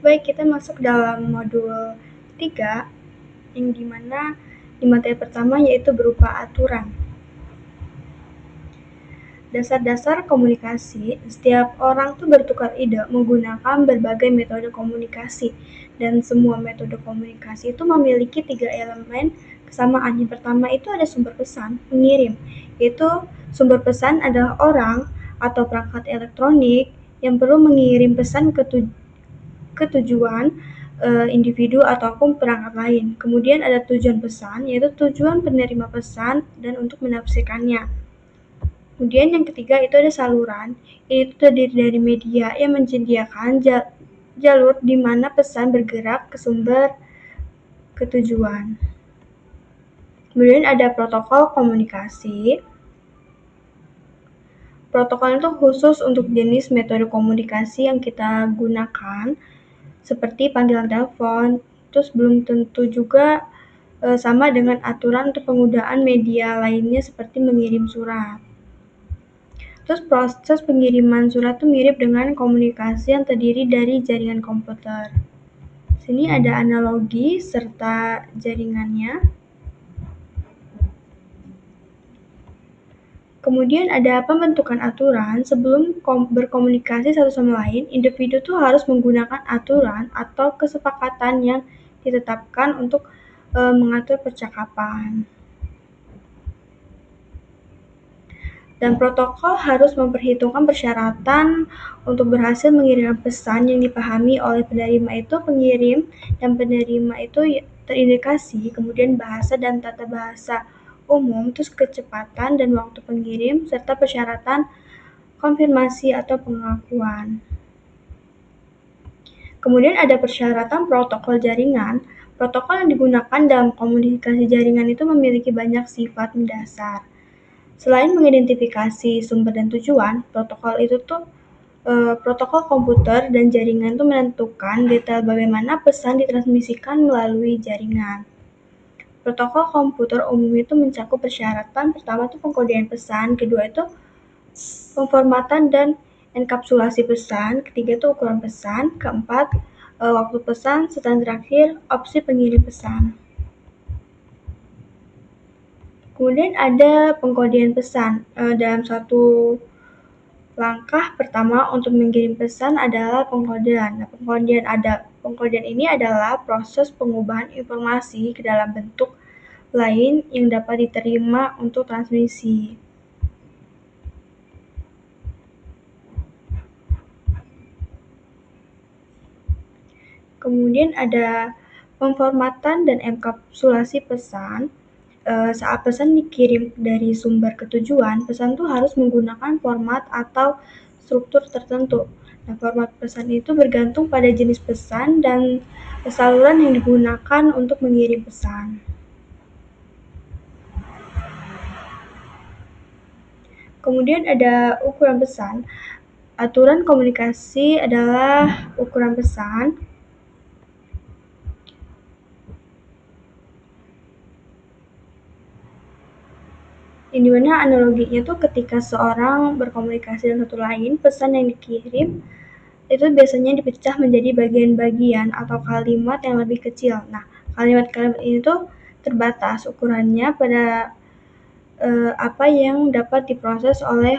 Baik, kita masuk dalam modul 3, yang dimana di materi pertama yaitu berupa aturan. Dasar-dasar komunikasi, setiap orang tuh bertukar ide menggunakan berbagai metode komunikasi, dan semua metode komunikasi itu memiliki 3 elemen kesamaan. Yang pertama itu ada sumber pesan, pengirim, yaitu sumber pesan adalah orang atau perangkat elektronik yang perlu mengirim pesan ke tujuan individu ataupun perangkat lain. Kemudian ada tujuan pesan, yaitu tujuan penerima pesan dan untuk menafsirkannya. Kemudian yang ketiga itu ada saluran, itu terdiri dari media yang menyediakan jalur di mana pesan bergerak ke sumber ke tujuan. Kemudian ada protokol komunikasi. Protokol itu khusus untuk jenis metode komunikasi yang kita gunakan, seperti panggilan telepon, terus belum tentu juga sama dengan aturan untuk penggunaan media lainnya seperti mengirim surat. Terus proses pengiriman surat itu mirip dengan komunikasi yang terdiri dari jaringan komputer. Sini ada analogi serta jaringannya. Kemudian ada pembentukan aturan. Sebelum berkomunikasi satu sama lain, individu tuh harus menggunakan aturan atau kesepakatan yang ditetapkan untuk mengatur percakapan. Dan protokol harus memperhitungkan persyaratan untuk berhasil mengirimkan pesan yang dipahami oleh penerima itu pengirim dan penerima itu terindikasi, kemudian bahasa dan tata bahasa umum, terus kecepatan dan waktu pengirim, serta persyaratan konfirmasi atau pengakuan. Kemudian ada persyaratan protokol jaringan. Protokol yang digunakan dalam komunikasi jaringan itu memiliki banyak sifat mendasar. Selain mengidentifikasi sumber dan tujuan, protokol komputer dan jaringan itu menentukan detail bagaimana pesan ditransmisikan melalui jaringan. Protokol komputer umum itu mencakup persyaratan pertama itu pengkodean pesan, kedua itu pemformatan dan enkapsulasi pesan, ketiga itu ukuran pesan, keempat waktu pesan, serta terakhir opsi pengirim pesan. Kemudian ada pengkodean pesan. Dalam satu langkah pertama untuk mengirim pesan adalah pengkodean. Nah, pengkodean ini adalah proses pengubahan informasi ke dalam bentuk lain yang dapat diterima untuk transmisi. Kemudian ada pemformatan dan enkapsulasi pesan. Saat pesan dikirim dari sumber ke tujuan, pesan itu harus menggunakan format atau struktur tertentu. Nah, format pesan itu bergantung pada jenis pesan dan saluran yang digunakan untuk mengirim pesan. Kemudian ada ukuran pesan. Aturan komunikasi adalah ukuran pesan. Yang dimana analoginya tuh ketika seorang berkomunikasi dengan satu lain, pesan yang dikirim itu biasanya dipecah menjadi bagian-bagian atau kalimat yang lebih kecil. Nah, kalimat-kalimat ini tuh terbatas ukurannya pada apa yang dapat diproses oleh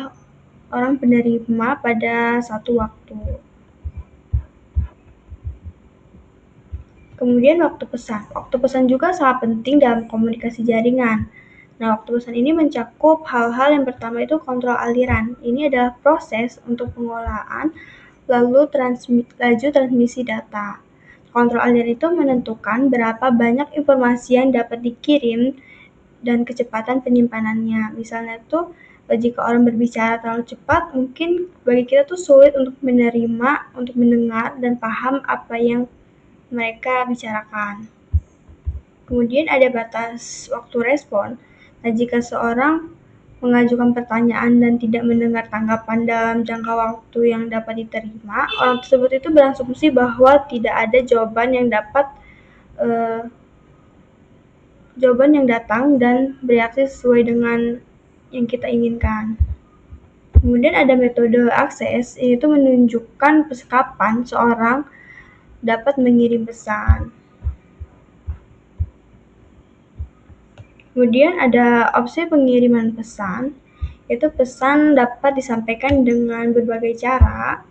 orang penerima pada satu waktu. Kemudian waktu pesan. Waktu pesan juga sangat penting dalam komunikasi jaringan. Nah, waktu pesan ini mencakup hal-hal yang pertama itu kontrol aliran. Ini adalah proses untuk pengolahan lalu laju transmisi data. Kontrol aliran itu menentukan berapa banyak informasi yang dapat dikirim dan kecepatan penyimpanannya. Misalnya tuh jika orang berbicara terlalu cepat, mungkin bagi kita tuh sulit untuk menerima, untuk mendengar dan paham apa yang mereka bicarakan. Kemudian ada batas waktu respon. Nah, jika seorang mengajukan pertanyaan dan tidak mendengar tanggapan dalam jangka waktu yang dapat diterima, orang tersebut itu berasumsi bahwa tidak ada jawaban yang datang dan bereaksi sesuai dengan yang kita inginkan. Kemudian ada metode akses, yaitu menunjukkan kapan seorang dapat mengirim pesan. Kemudian ada opsi pengiriman pesan, yaitu pesan dapat disampaikan dengan berbagai cara.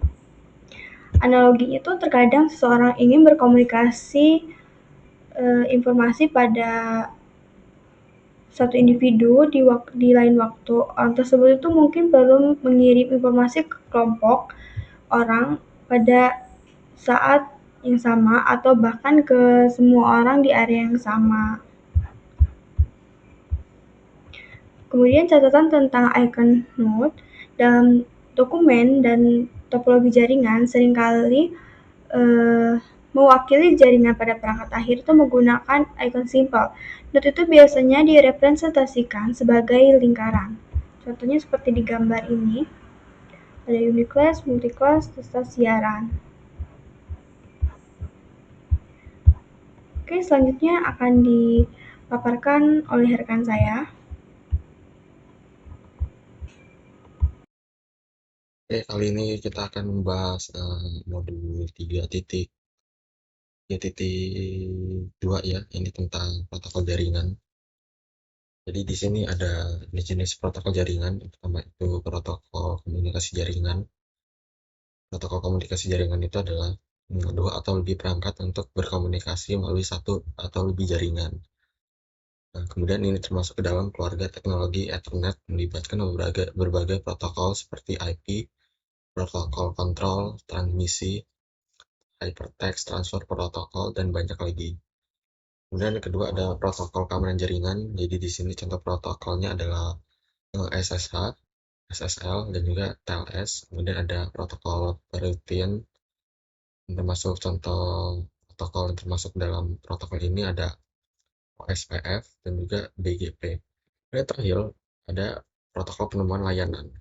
Analoginya itu terkadang seseorang ingin berkomunikasi informasi pada satu individu di lain waktu. Orang tersebut itu mungkin perlu mengirim informasi ke kelompok orang pada saat yang sama atau bahkan ke semua orang di area yang sama. Kemudian catatan tentang icon node dalam dokumen dan topologi jaringan seringkali mewakili jaringan pada perangkat akhir itu menggunakan icon simple. Node itu biasanya direpresentasikan sebagai lingkaran. Contohnya seperti di gambar ini. Ada uniclass, multiclass, serta siaran. Oke, selanjutnya akan dipaparkan oleh rekan saya. Oke, kali ini kita akan membahas modul 3.2 ya, ini tentang protokol jaringan. Jadi di sini ada jenis protokol jaringan. Pertama itu protokol komunikasi jaringan. Protokol komunikasi jaringan itu adalah dua atau lebih perangkat untuk berkomunikasi melalui satu atau lebih jaringan. Nah, kemudian ini termasuk ke dalam keluarga teknologi Ethernet melibatkan berbagai protokol seperti IP, protokol kontrol, transmisi, hypertext transfer protokol, dan banyak lagi. Kemudian yang kedua ada protokol keamanan jaringan. Jadi di sini contoh protokolnya adalah SSH, SSL, dan juga TLS. Kemudian ada protokol routine, termasuk contoh protokol yang termasuk dalam protokol ini ada OSPF dan juga BGP. Dan terakhir ada protokol penemuan layanan.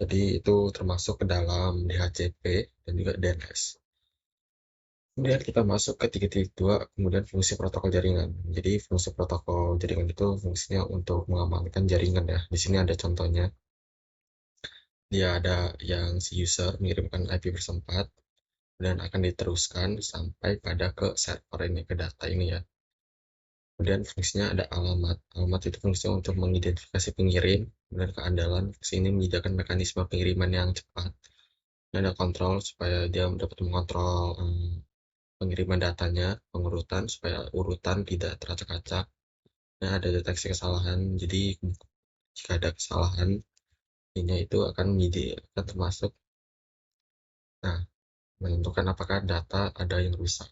Jadi itu termasuk ke dalam DHCP dan juga DNS. Kemudian kita masuk ke 3.2, kemudian fungsi protokol jaringan. Jadi fungsi protokol jaringan itu fungsinya untuk mengamankan jaringan ya. Di sini ada contohnya. Dia ada yang si user mengirimkan IP bersempat dan akan diteruskan sampai pada ke server ini, ke data ini ya. Kemudian fungsinya ada alamat. Alamat itu fungsinya untuk mengidentifikasi pengirim dan keandalan. Sini menyediakan mekanisme pengiriman yang cepat. Dan ada kontrol supaya dia dapat mengontrol pengiriman datanya, pengurutan supaya urutan tidak teracak-acak. Nah, ada deteksi kesalahan. Jadi jika ada kesalahan, ini itu akan termasuk. Nah, menentukan apakah data ada yang rusak.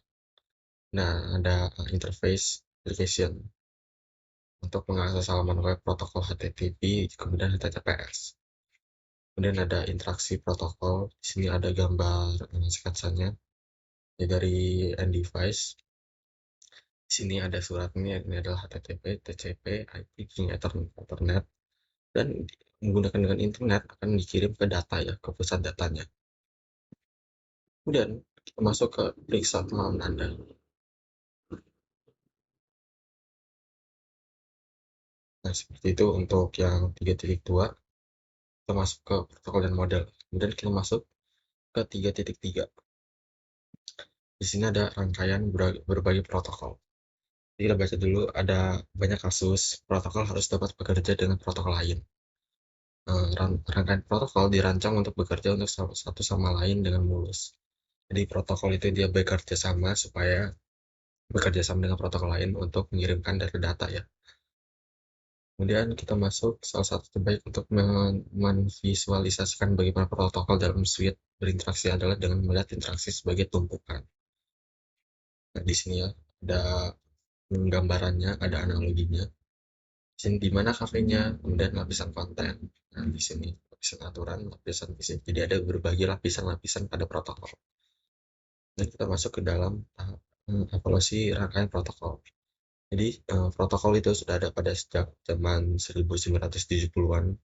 Nah, ada interface application untuk mengakses halaman web protokol HTTP, kemudian HTTPS. Kemudian ada interaksi protokol. Di sini ada gambar sketsanya ya, dari end device. Di sini ada suratnya, ini adalah HTTP, TCP, IP, Ethernet, dan menggunakan dengan internet akan dikirim ke data ya, ke pusat datanya. Kemudian kita masuk ke periksa pemahaman Anda. Nah, seperti itu untuk yang 3.2, kita masuk ke protokol dan model. Kemudian kita masuk ke 3.3. Di sini ada rangkaian berbagai protokol. Jadi kita baca dulu, ada banyak kasus protokol harus dapat bekerja dengan protokol lain. Rangkaian protokol dirancang untuk bekerja untuk satu sama lain dengan mulus. Jadi protokol itu dia bekerja sama supaya bekerja sama dengan protokol lain untuk mengirimkan data ya. Kemudian kita masuk salah satu terbaik untuk memvisualisasikan bagaimana protokol dalam suite berinteraksi adalah dengan melihat interaksi sebagai tumpukan. Nah, di sini ya ada gambarannya, ada analoginya. Di sini di mana kafenya, kemudian lapisan konten. Nah, di sini lapisan aturan, lapisan fisik. Jadi ada berbagai lapisan-lapisan pada protokol. Dan kita masuk ke dalam tahap evaluasi rangkaian protokol. Jadi protokol itu sudah ada pada sejak zaman 1970-an.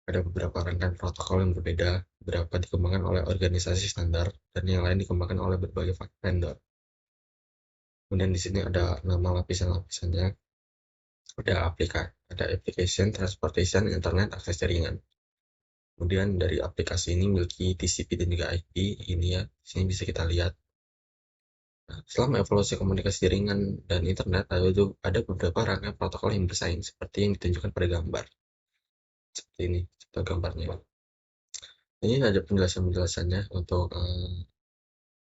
Ada beberapa rangkaian protokol yang berbeda, beberapa dikembangkan oleh organisasi standar dan yang lain dikembangkan oleh berbagai vendor. Kemudian di sini ada nama lapisan-lapisannya. Ada application, transportation, internet, akses jaringan. Kemudian dari aplikasi ini memiliki TCP dan juga IP. Ini ya, di sini bisa kita lihat Nah, selama evolusi komunikasi jaringan dan internet, ada beberapa rangkaian protokol yang bersaing, seperti yang ditunjukkan pada gambar. Seperti ini, contoh gambarnya. Ini ada penjelasan-penjelasannya untuk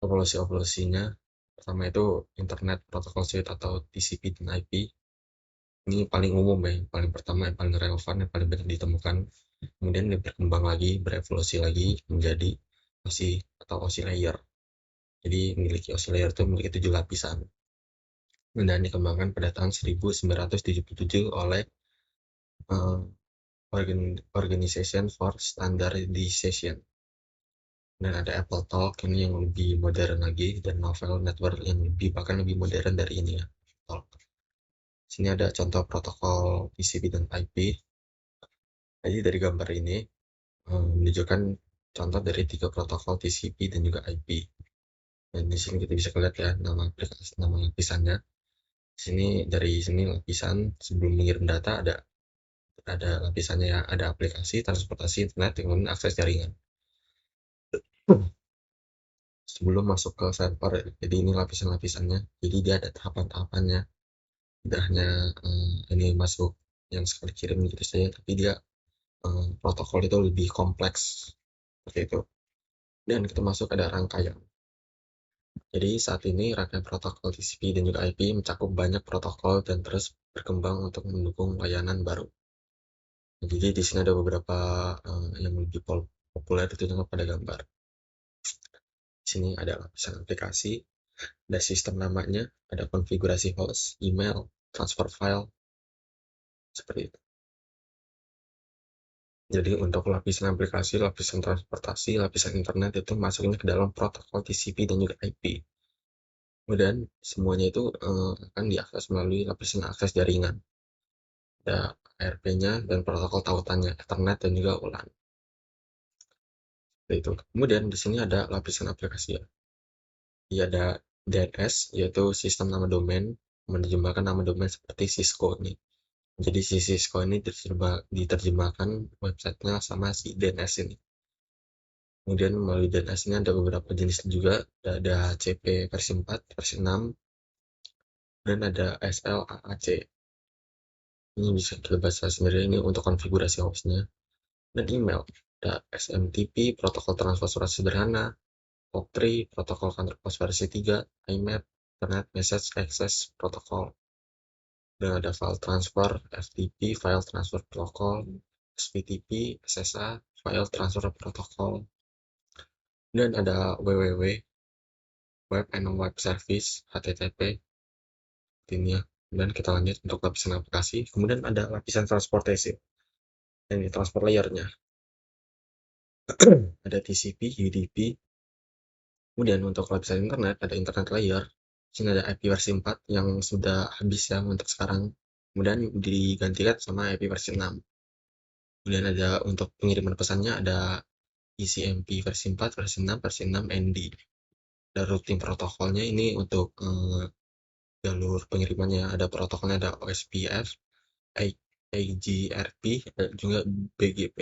evolusi-evolusinya. Pertama itu Internet Protocol Suite atau TCP dan IP. Ini paling umum ya, yang paling pertama, yang paling relevan, yang paling banyak ditemukan. Kemudian dia berkembang lagi, berevolusi lagi menjadi OSI atau OSI layer. Jadi memiliki OSI layer itu memiliki 7 lapisan. Dan dikembangkan pada tahun 1977 oleh uh, Organization for Standardization. Dan ada Apple Talk ini yang lebih modern lagi, dan Novel Network yang bahkan lebih modern dari ini ya. Talk. Sini ada contoh protokol TCP dan IP. Jadi dari gambar ini menunjukkan contoh dari 3 protokol TCP dan juga IP. Dan di sini kita bisa lihat ya nama aplikasi, nama lapisannya. Di sini dari sini lapisan sebelum mengirim data ada lapisannya ya, ada aplikasi, transportasi internet, kemudian akses jaringan. Sebelum masuk ke server, jadi ini lapisan-lapisannya. Jadi dia ada tahapan-tahapannya. Tidak hanya ini masuk yang sekali kirim gitu saja, tapi dia protokol itu lebih kompleks seperti itu. Dan kita masuk ada rangkaian. Jadi saat ini rangkaian protokol TCP dan juga IP mencakup banyak protokol dan terus berkembang untuk mendukung layanan baru. Jadi di sini ada beberapa yang lebih populer ditunjukkan pada gambar. Di sini ada lapisan aplikasi, ada sistem namanya, ada konfigurasi host, email, transfer file, seperti itu. Jadi untuk lapisan aplikasi, lapisan transportasi, lapisan internet itu masuknya ke dalam protokol TCP dan juga IP. Kemudian semuanya itu akan diakses melalui lapisan akses jaringan. Ada ARP-nya dan protokol tautannya, Ethernet dan juga WLAN. Itu. Kemudian di sini ada lapisan aplikasi ya. Dia ada DNS, yaitu sistem nama domain, menerjemahkan nama domain seperti Cisco ini. Jadi si Cisco ini diterjemahkan websitenya sama si DNS ini. Kemudian melalui DNS ini ada beberapa jenis juga, ada CP versi 4, versi 6, dan ada SLAAC. Ini bisa kita baca sendiri, ini untuk konfigurasi hostnya. Dan email, ada SMTP, protokol transfer surat sederhana, POP3, protokol kantor pos versi 3, IMAP, Internet Message Access Protocol. Dan ada file transfer, FTP, file transfer protocol, SPTP, SSA, file transfer protocol. Dan ada WWW, Web and Web Service, HTTP, ini ya. Dan kita lanjut untuk lapisan aplikasi. Kemudian ada lapisan transportasi. Ini transport layernya. Ada TCP, UDP. Kemudian untuk lapisan internet, ada internet layer. Sini ada IP versi 4 yang sudah habis ya untuk sekarang. Kemudian digantikan sama IP versi 6. Kemudian ada untuk pengiriman pesannya ada ECMP versi 4, versi 6, versi 6 ND. Ada routing protokolnya ini untuk jalur pengirimannya, ada protokolnya, ada OSPF, AGRP, dan juga BGP.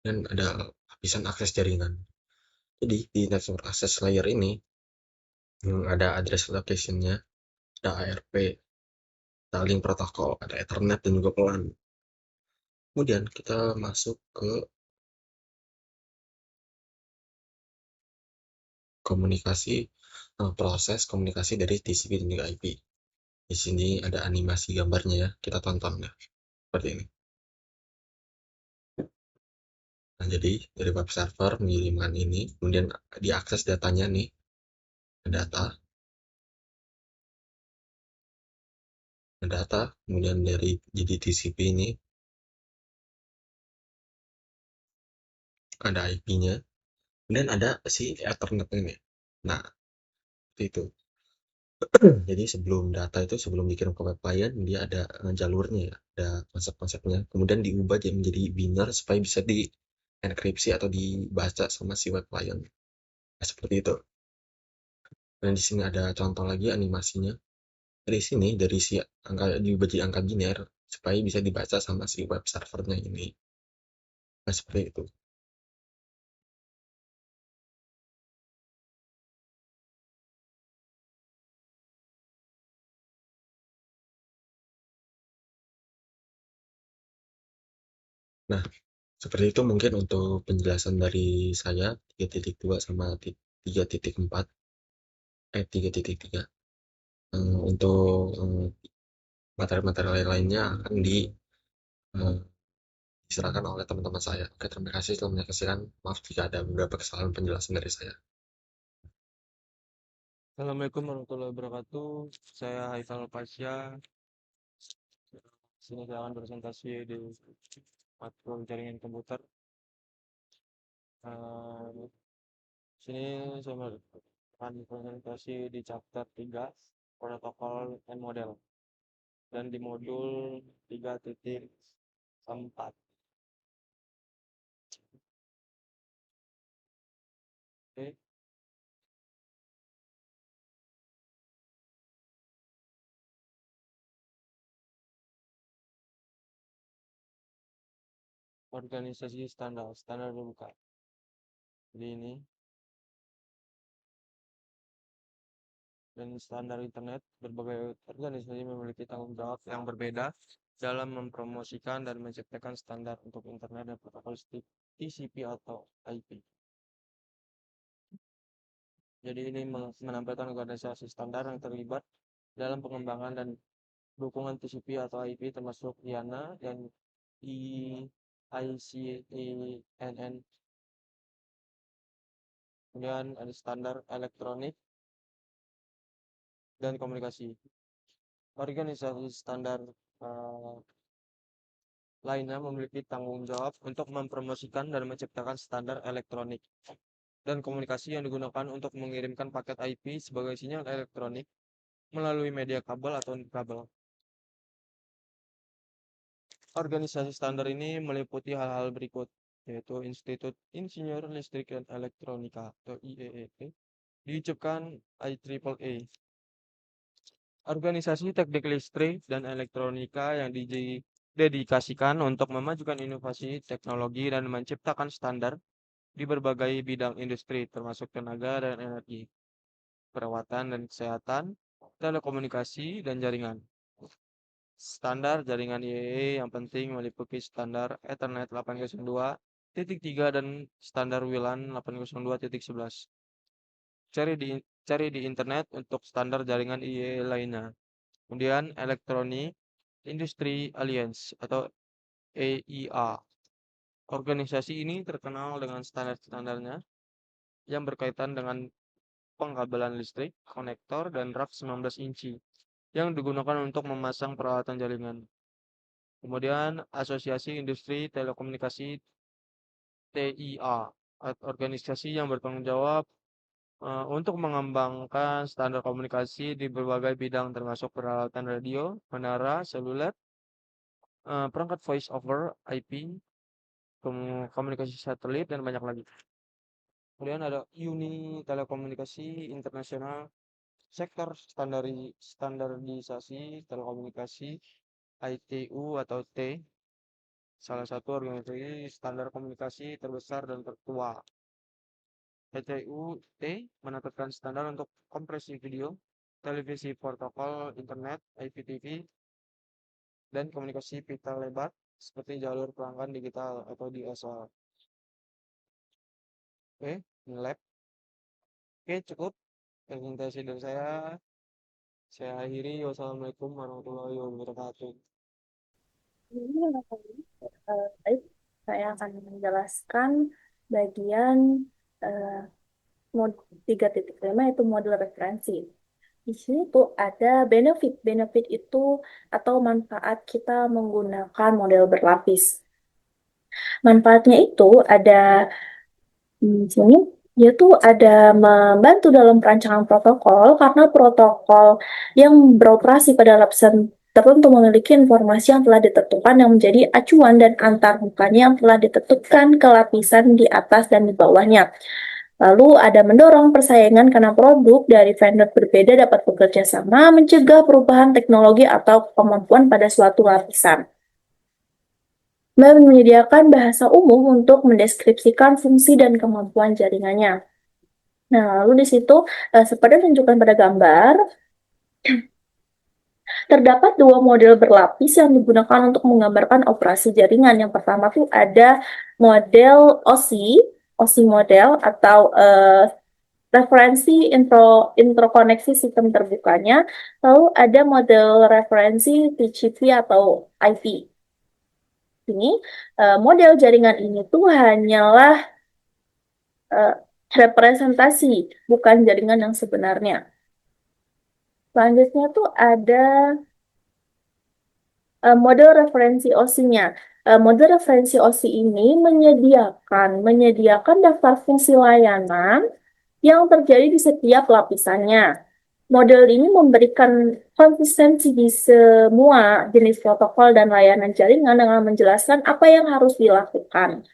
Dan ada lapisan akses jaringan. Jadi di network access layer ini ada address location-nya, ada ARP, ada link protokol, ada Ethernet dan juga pelan. Kemudian kita masuk ke komunikasi, proses komunikasi dari TCP dan juga IP. Di sini ada animasi gambarnya ya, kita tonton ya, seperti ini. Nah, jadi dari web server mengirimkan ini, kemudian diakses datanya nih, data, kemudian dari jadi TCP ini ada IP-nya, kemudian ada si Ethernet ini. Nah, seperti itu. Jadi sebelum data itu sebelum dikirim ke web client, dia ada jalurnya ya, ada konsep-konsepnya. Kemudian diubah menjadi binary supaya bisa di enkripsi atau dibaca sama si web client. Nah, seperti itu. Dan di sini ada contoh lagi animasinya. Dari sini, dari si angka diubah jadi angka biner supaya bisa dibaca sama si web servernya ini. Nah, seperti itu. Nah, seperti itu mungkin untuk penjelasan dari saya 3.2 sama 3.4, 3.3. Untuk materi-materi lainnya akan eh, diserahkan oleh teman-teman saya. Oke, terima kasih telah menyaksikan. Maaf jika ada beberapa kesalahan penjelasan dari saya. Assalamualaikum warahmatullahi wabarakatuh. Saya Haifal Pasya. Sini saya akan presentasi di matkul jaringan komputer. Eh, sini saya akan presentasi di chapter 3 protokol and model dan di modul 3.4. Oke. Organisasi standar terbuka. Jadi ini dan standar internet, berbagai organisasi memiliki tanggung jawab yang berbeda dalam mempromosikan dan menciptakan standar untuk internet dan protokol TCP atau IP. Jadi ini menampilkan organisasi standar yang terlibat dalam pengembangan dan dukungan TCP atau IP termasuk IANA dan ICANN. Kemudian ada standar elektronik dan komunikasi. Organisasi standar lainnya memiliki tanggung jawab untuk mempromosikan dan menciptakan standar elektronik dan komunikasi yang digunakan untuk mengirimkan paket IP sebagai sinyal elektronik melalui media kabel atau kabel. Organisasi standar ini meliputi hal-hal berikut, yaitu Institut Insinyur Listrik dan Elektronika atau IEEE, diucapkan IEEE. Organisasi teknik listrik dan elektronika yang didedikasikan untuk memajukan inovasi teknologi dan menciptakan standar di berbagai bidang industri, termasuk tenaga dan energi, perawatan dan kesehatan, telekomunikasi, dan jaringan. Standar jaringan IEEE yang penting meliputi standar Ethernet 802.3 dan standar WLAN 802.11. Cari di internet untuk standar jaringan IEEE lainnya. Kemudian Electronic Industry Alliance atau EIA. Organisasi ini terkenal dengan standar-standarnya yang berkaitan dengan pengkabelan listrik, konektor, dan rak 19 inci yang digunakan untuk memasang peralatan jaringan. Kemudian Asosiasi Industri Telekomunikasi TIA, organisasi yang bertanggung jawab untuk mengembangkan standar komunikasi di berbagai bidang termasuk peralatan radio, menara, seluler, perangkat voice over IP, komunikasi satelit, dan banyak lagi. Kemudian ada Uni Telekomunikasi Internasional, sektor standarisasi telekomunikasi ITU atau T, salah satu organisasi standar komunikasi terbesar dan tertua. ITU T menetapkan standar untuk kompresi video, televisi protokol internet, IPTV, dan komunikasi pita lebar seperti jalur pelanggan digital atau DSL. Oke, lab. Oke, cukup presentasi dari saya. Saya akhiri. Wassalamualaikum warahmatullahi wabarakatuh. Baik, saya akan menjelaskan bagian mod 3.5 yaitu model referensi. Di sini tuh ada benefit. Benefit itu atau manfaat kita menggunakan model berlapis. Manfaatnya itu ada sini yaitu ada membantu dalam perancangan protokol karena protokol yang beroperasi pada lapisan tertentu memiliki informasi yang telah ditentukan yang menjadi acuan dan antarmukannya yang telah ditentukan ke lapisan di atas dan di bawahnya. Lalu ada mendorong persaingan karena produk dari vendor berbeda dapat bekerja sama mencegah perubahan teknologi atau kemampuan pada suatu lapisan. Menyediakan bahasa umum untuk mendeskripsikan fungsi dan kemampuan jaringannya. Nah, lalu di situ seperti ditunjukkan pada gambar, Terdapat dua model berlapis yang digunakan untuk menggambarkan operasi jaringan. Yang pertama tuh ada model OSI model atau referensi interkoneksi sistem terbukanya. Lalu ada model referensi TCP atau IP. Ini model jaringan ini tuh hanyalah representasi, bukan jaringan yang sebenarnya. Selanjutnya tuh ada model referensi OSI-nya. Model referensi OSI ini menyediakan daftar fungsi layanan yang terjadi di setiap lapisannya. Model ini memberikan konsistensi di semua jenis protokol dan layanan jaringan dengan menjelaskan apa yang harus dilakukan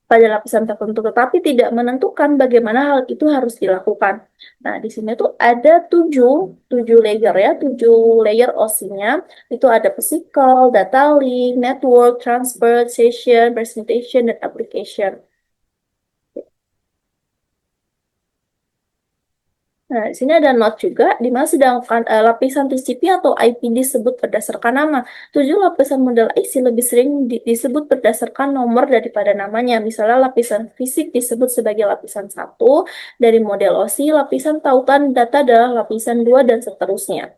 pada lapisan tertentu, tetapi tidak menentukan bagaimana hal itu harus dilakukan. Nah, di sini tuh ada tujuh layer ya, 7 layer OSI-nya. Itu ada physical, data link, network, transport, session, presentation, dan application. Nah, di sini ada note juga, di mana sedangkan lapisan TCP atau IP disebut berdasarkan nama. 7 lapisan model IC lebih sering disebut berdasarkan nomor daripada namanya. Misalnya lapisan fisik disebut sebagai lapisan 1 dari model OSI, lapisan tautan data adalah lapisan 2, dan seterusnya.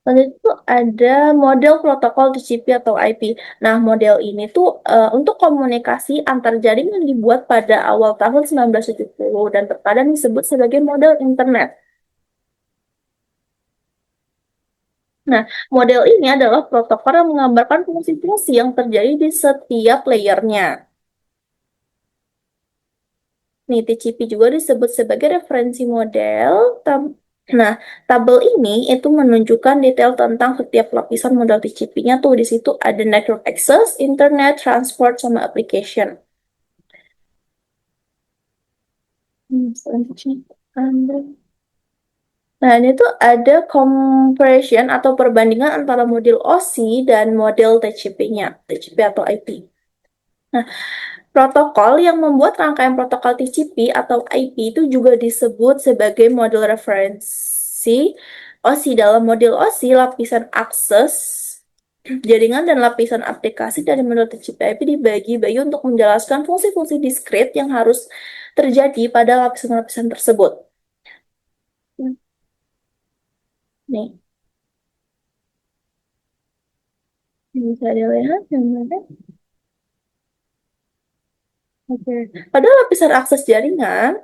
Selanjutnya itu ada model protokol TCP atau IP. Nah, model ini tuh untuk komunikasi antar jaringan dibuat pada awal tahun 1970 dan terkadang disebut sebagai model internet. Nah, model ini adalah protokol yang menggambarkan fungsi-fungsi yang terjadi di setiap layernya. Nih, TCP juga disebut sebagai referensi model. Nah, tabel ini itu menunjukkan detail tentang setiap lapisan model TCP-nya tuh. Di situ ada network access, internet, transport, sama application. Selanjutnya. Nah, ini tuh ada comparison atau perbandingan antara model OSI dan model TCP-nya, TCP atau IP. Nah, protokol yang membuat rangkaian protokol TCP atau IP itu juga disebut sebagai model referensi OSI. Dalam model OSI, lapisan akses jaringan dan lapisan aplikasi dari model TCP IP dibagi-bagi untuk menjelaskan fungsi-fungsi diskrit yang harus terjadi pada lapisan-lapisan tersebut. Nih, bisa dilihat gambarnya. Oke. Pada lapisan akses jaringan,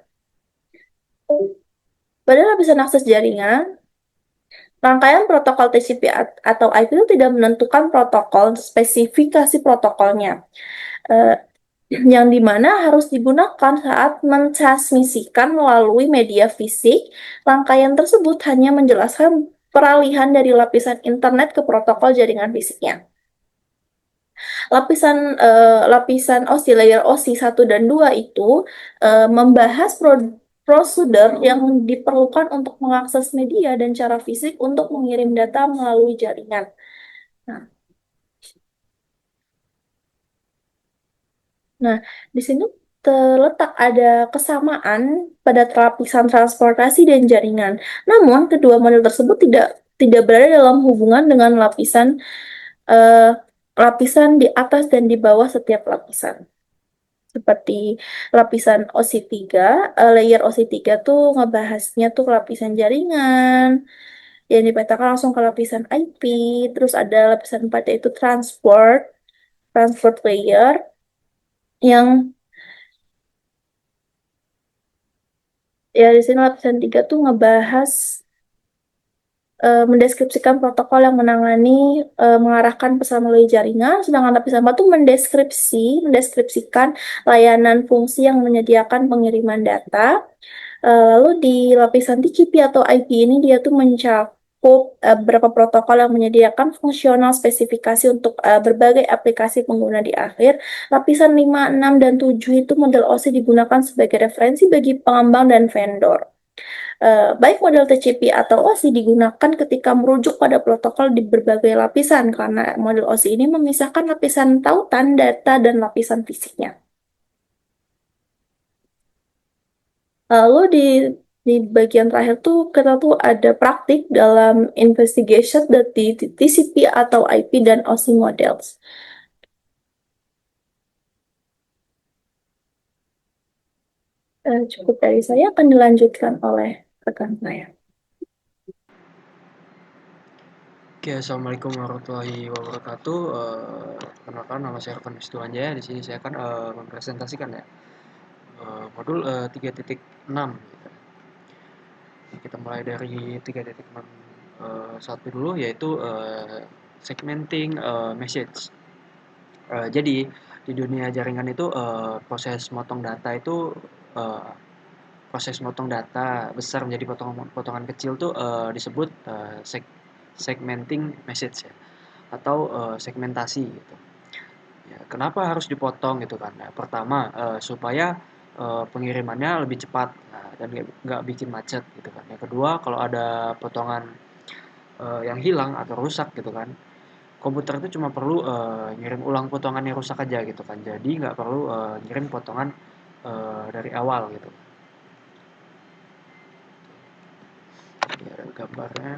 rangkaian protokol TCP atau IP itu tidak menentukan protokol, spesifikasi protokolnya, yang dimana harus digunakan saat mentransmisikan melalui media fisik. Rangkaian tersebut hanya menjelaskan peralihan dari lapisan internet ke protokol jaringan fisiknya. Lapisan OSI, layer OSI 1 dan 2 itu membahas prosedur yang diperlukan untuk mengakses media dan cara fisik untuk mengirim data melalui jaringan. Nah, di sini terletak ada kesamaan pada lapisan transportasi dan jaringan. Namun, kedua model tersebut tidak berada dalam hubungan dengan lapisan di atas dan di bawah setiap lapisan. Seperti lapisan OSI 3, layer OSI 3 tuh ngebahasnya tuh lapisan jaringan yang dipetakan langsung ke lapisan IP. Terus ada lapisan 4 yaitu transport layer yang ya di sini lapisan 3 tuh ngebahas mendeskripsikan protokol yang mengarahkan pesan melalui jaringan, sedangkan lapisan 4 tuh mendeskripsikan layanan fungsi yang menyediakan pengiriman data. Lalu di lapisan TCP atau IP ini dia tuh mencakup beberapa protokol yang menyediakan fungsional spesifikasi untuk berbagai aplikasi pengguna di akhir. Lapisan 5, 6, dan 7 itu model OSI digunakan sebagai referensi bagi pengembang dan vendor. Baik model TCP atau OSI digunakan ketika merujuk pada protokol di berbagai lapisan, karena model OSI ini memisahkan lapisan tautan, data, dan lapisan fisiknya. Lalu di Di bagian terakhir tuh kita tuh ada praktik dalam investigation dari TCP atau IP dan OSI models. Cukup dari saya, akan dilanjutkan oleh rekan saya. Oke, assalamualaikum warahmatullahi wabarakatuh. Perkenalkan, nama saya Rukun Istuanjaya. Di sini saya akan mempresentasikan ya modul 3.6. Gitu. Kita mulai dari 3.6 satu dulu, yaitu segmenting message. Jadi di dunia jaringan itu proses motong data itu proses motong data besar menjadi potongan kecil tuh disebut segmenting message ya, atau segmentasi gitu. Ya, kenapa harus dipotong gitu kan? Nah, pertama supaya pengirimannya lebih cepat, nah, dan nggak bikin macet gitu kan. Yang kedua, kalau ada potongan yang hilang atau rusak gitu kan, komputer itu cuma perlu ngirim ulang potongan yang rusak aja gitu kan. Jadi nggak perlu ngirim potongan dari awal gitu. Ini ada gambarnya.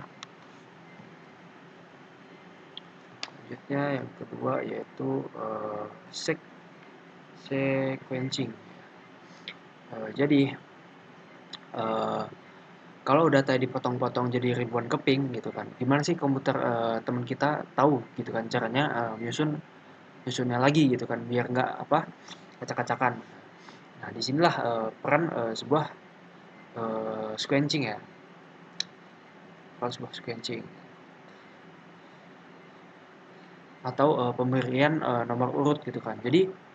Selanjutnya yang kedua yaitu sequencing. Jadi kalau data dipotong-potong jadi ribuan keping gitu kan, gimana sih komputer teman kita tahu gitu kan caranya nyusunnya lagi gitu kan, biar nggak acak-acakan. Nah, disinilah peran sebuah sequencing ya, peran sebuah sequencing atau pemberian nomor urut gitu kan. Jadi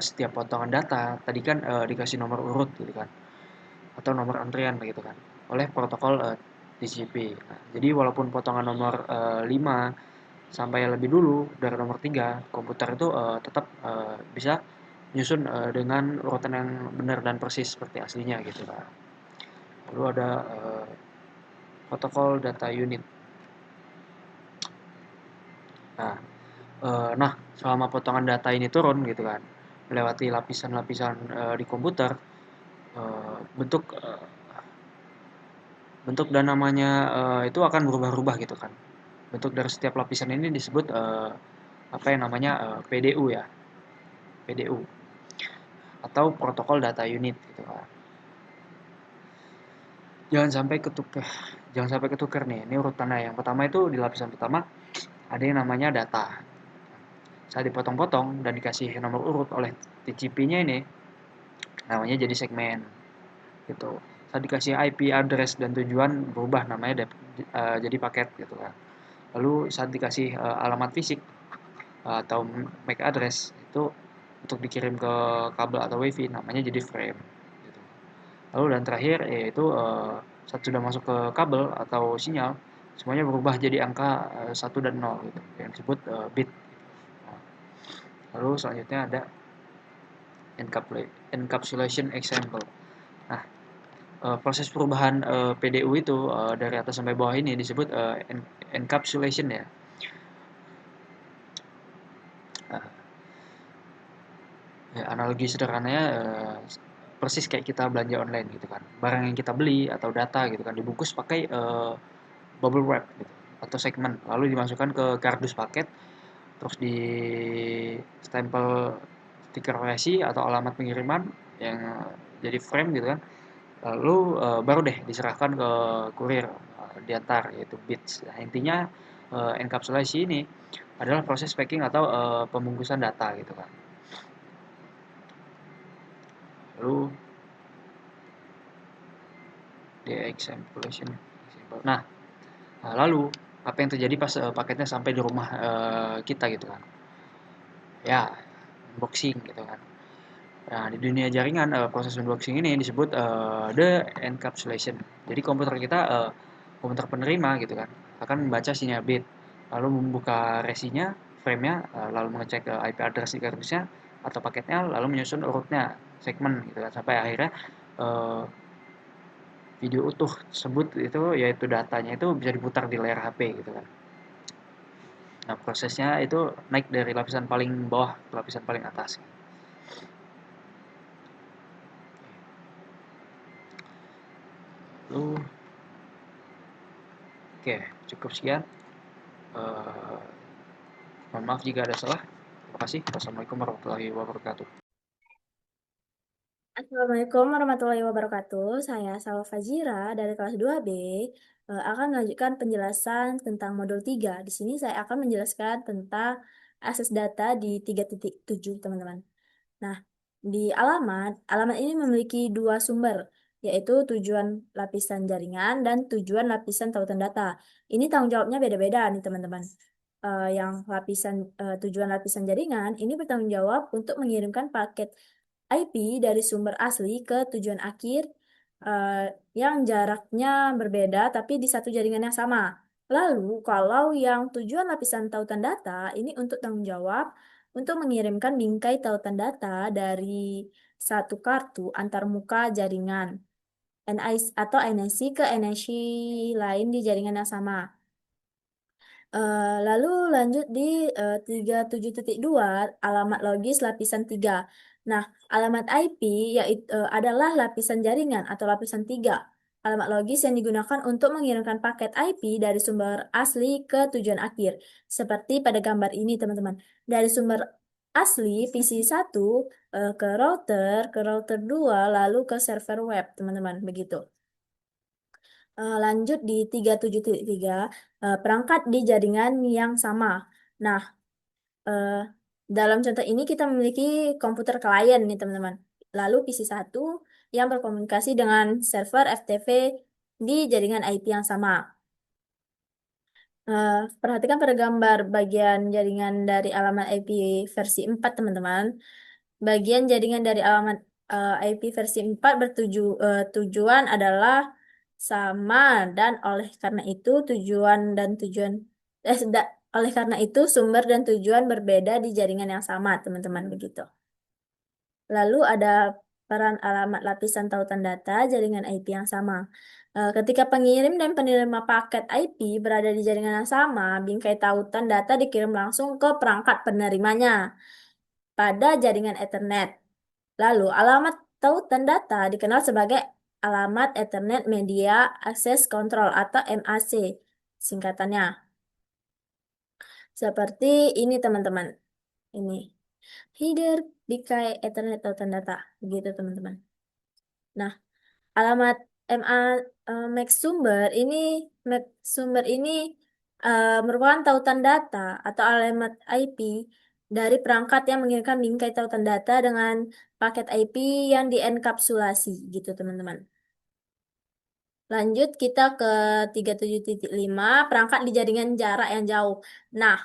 setiap potongan data tadi kan dikasih nomor urut gitu kan, atau nomor antrian gitu kan, oleh protokol TCP. Nah, jadi walaupun potongan nomor 5 sampai lebih dulu dari nomor 3, komputer itu tetap bisa nyusun dengan urutan yang benar dan persis seperti aslinya gitu kan. Lalu ada protokol data unit. Nah, selama potongan data ini turun gitu kan, melewati lapisan-lapisan di komputer, bentuk bentuk dan namanya itu akan berubah-ubah gitu kan. Bentuk dari setiap lapisan ini disebut apa yang namanya PDU ya, PDU atau protokol data unit gitu kan. Jangan sampai ketukar, jangan sampai ketukar nih. Ini urutannya. Yang pertama itu di lapisan pertama ada yang namanya data. Saat dipotong-potong dan dikasih nomor urut oleh TCP-nya ini, namanya jadi segmen gitu. Saat dikasih IP address dan tujuan berubah namanya jadi paket gitu kan. Lalu saat dikasih alamat fisik atau MAC address itu untuk dikirim ke kabel atau wifi namanya jadi frame gitu. Lalu dan terakhir yaitu saat sudah masuk ke kabel atau sinyal, semuanya berubah jadi angka 1 dan 0 gitu, yang disebut bit. Lalu selanjutnya ada encapsulation example. Nah, proses perubahan PDU itu dari atas sampai bawah ini disebut encapsulation ya. Nah, ya, analogi sederhananya persis kayak kita belanja online gitu kan. Barang yang kita beli atau data gitu kan dibungkus pakai bubble wrap gitu, atau segmen, lalu dimasukkan ke kardus paket, terus di stempel stiker resi atau alamat pengiriman yang jadi frame gitu kan. Lalu baru deh diserahkan ke kurir diantar, yaitu bits. Nah, intinya enkapsulasi ini adalah proses packing atau pembungkusan data gitu kan. Lalu de-encapsulation. Nah, lalu apa yang terjadi pas paketnya sampai di rumah kita gitu kan? Ya, unboxing gitu kan. Nah, di dunia jaringan proses unboxing ini disebut de-encapsulation. Jadi komputer kita, komputer penerima gitu kan, akan membaca sinyal bit, lalu membuka resinya, frame-nya, lalu mengecek IP address di kardusnya atau paketnya, lalu menyusun urutnya, segmen gitu kan, sampai akhirnya video utuh tersebut itu yaitu datanya itu bisa diputar di layar HP gitu kan. Nah, prosesnya itu naik dari lapisan paling bawah ke lapisan paling atas. wabarakatuh. Oke, cukup sekian. Eh, Mohon maaf jika ada salah. Terima kasih. Wassalamualaikum warahmatullahi wabarakatuh. Assalamualaikum warahmatullahi wabarakatuh. Saya Salwa Fajira dari kelas 2B akan melanjutkan penjelasan tentang modul 3. Di sini saya akan menjelaskan tentang akses data di 3.7, teman-teman. Nah, di alamat ini memiliki dua sumber, yaitu tujuan lapisan jaringan dan tujuan lapisan tautan data. Ini tanggung jawabnya beda-beda nih, teman-teman. Yang tujuan lapisan jaringan ini bertanggung jawab untuk mengirimkan paket IP dari sumber asli ke tujuan akhir eh, yang jaraknya berbeda tapi di satu jaringan yang sama. Lalu, kalau yang tujuan lapisan tautan data ini untuk tanggung jawab untuk mengirimkan bingkai tautan data dari satu kartu antar muka jaringan NIC atau NIC ke NIC lain di jaringan yang sama. Lalu lanjut di 37.2 alamat logis lapisan 3. Nah, alamat IP yaitu adalah lapisan jaringan atau lapisan 3. Alamat logis yang digunakan untuk mengirimkan paket IP dari sumber asli ke tujuan akhir. Seperti pada gambar ini, teman-teman. Dari sumber asli PC1 ke router 2, lalu ke server web, teman-teman. Begitu. Lanjut di 37.3, perangkat di jaringan yang sama. Nah, eh, dalam contoh ini kita memiliki komputer klien nih, teman-teman. Lalu PC1 yang berkomunikasi dengan server FTP di jaringan IP yang sama. Perhatikan pada gambar bagian jaringan dari alamat IP versi 4, teman-teman. Bagian jaringan dari alamat IP versi 4 tujuan adalah sama dan oleh karena itu oleh karena itu sumber dan tujuan berbeda di jaringan yang sama, teman-teman, begitu. Lalu ada peran alamat lapisan tautan data jaringan IP yang sama. Ketika pengirim dan penerima paket IP berada di jaringan yang sama, bingkai tautan data dikirim langsung ke perangkat penerimanya pada jaringan Ethernet. Lalu, alamat tautan data dikenal sebagai alamat Ethernet Media Access Control atau MAC, singkatannya. Seperti ini, teman-teman. Ini. Header bingkai Ethernet tautan data. Begitu, teman-teman. Nah, alamat MAC sumber ini merupakan tautan data atau alamat IP dari perangkat yang mengirimkan bingkai tautan data dengan paket IP yang dienkapsulasi, gitu, teman-teman. Lanjut kita ke 37.5, perangkat di jaringan jarak yang jauh. Nah,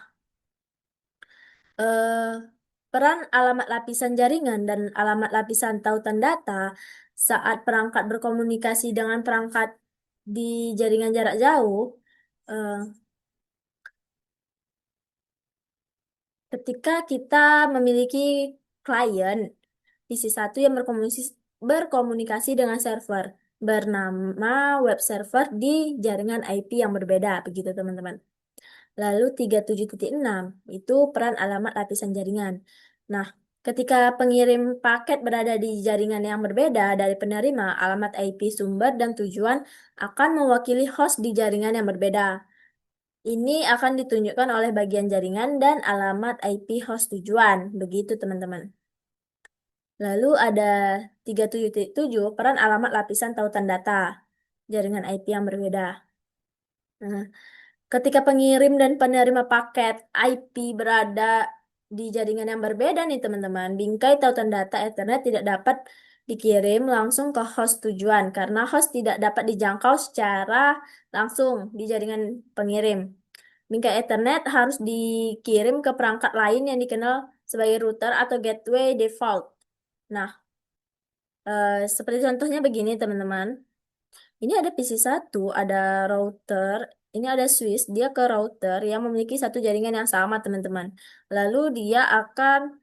peran alamat lapisan jaringan dan alamat lapisan tautan data saat perangkat berkomunikasi dengan perangkat di jaringan jarak jauh, eh, ketika kita memiliki klien PC1 yang berkomunikasi dengan server bernama web server di jaringan IP yang berbeda, begitu, teman-teman. Lalu 37.6 itu peran alamat lapisan jaringan. Nah, ketika pengirim paket berada di jaringan yang berbeda dari penerima, alamat IP sumber dan tujuan akan mewakili host di jaringan yang berbeda. Ini akan ditunjukkan oleh bagian jaringan dan alamat IP host tujuan. Begitu, teman-teman. Lalu ada 37.7 peran alamat lapisan tautan data jaringan IP yang berbeda. Nah, ketika pengirim dan penerima paket IP berada di jaringan yang berbeda nih, teman-teman, bingkai tautan data Ethernet tidak dapat dikirim langsung ke host tujuan karena host tidak dapat dijangkau secara langsung di jaringan pengirim. Bingkai Ethernet harus dikirim ke perangkat lain yang dikenal sebagai router atau gateway default. Nah, seperti contohnya begini, teman-teman. Ini ada PC1, ada router, ini ada switch, dia ke router yang memiliki satu jaringan yang sama, teman-teman. Lalu dia akan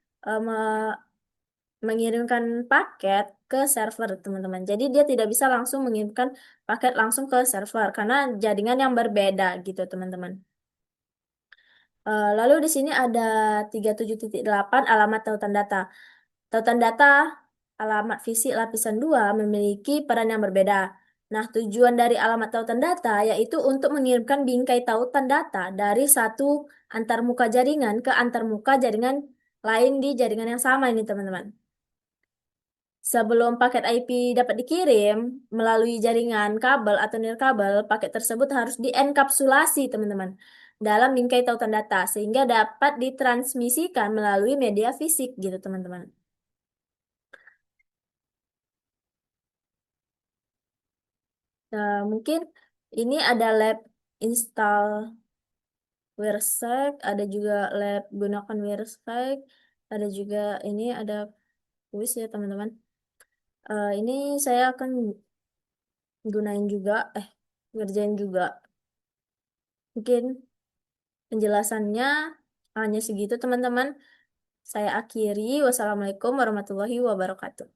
mengirimkan paket ke server, teman-teman. Jadi dia tidak bisa langsung mengirimkan paket langsung ke server karena jaringan yang berbeda, gitu, teman-teman. Lalu di sini ada 37.8 alamat tautan data. Tautan data alamat fisik lapisan 2 memiliki peran yang berbeda. Nah, tujuan dari alamat tautan data yaitu untuk mengirimkan bingkai tautan data dari satu antarmuka jaringan ke antarmuka jaringan lain di jaringan yang sama ini, teman-teman. Sebelum paket IP dapat dikirim melalui jaringan kabel atau nirkabel, paket tersebut harus dienkapsulasi, teman-teman, dalam bingkai tautan data sehingga dapat ditransmisikan melalui media fisik gitu, teman-teman. Nah, mungkin ini ada lab install WireSec, ada juga lab gunakan WireSec, ada juga ini ada kuis ya, teman-teman. Ini saya akan gunain juga, ngerjain juga. Mungkin penjelasannya hanya segitu, teman-teman. Saya akhiri. Wassalamualaikum warahmatullahi wabarakatuh.